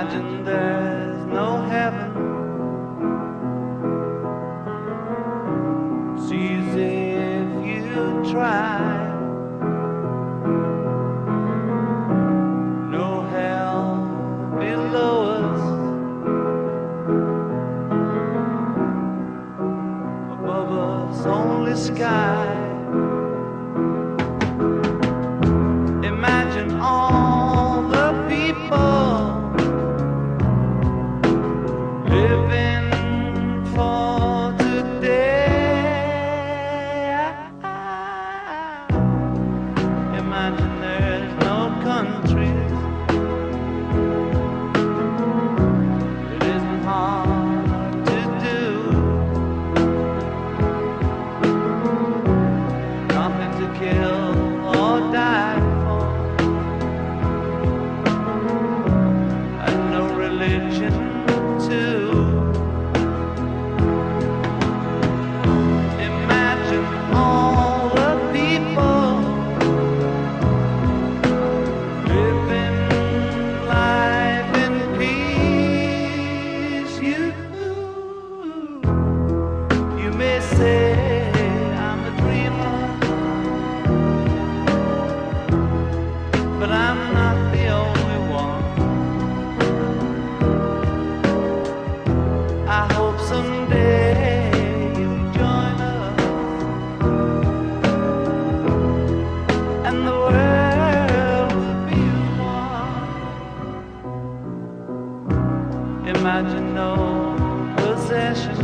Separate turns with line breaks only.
Imagine there's no heaven. It's easy if you try. No hell below us, above us only sky. Imagine all the people living for today. Imagine there's no countries. It isn't hard to do. Nothing to kill or die for, and no religion too. Imagine all the people living life in peace. You may say I'm a dreamer, but I'm not the only one. I hope someday you'll join us, and the world will be as one. Imagine no possession,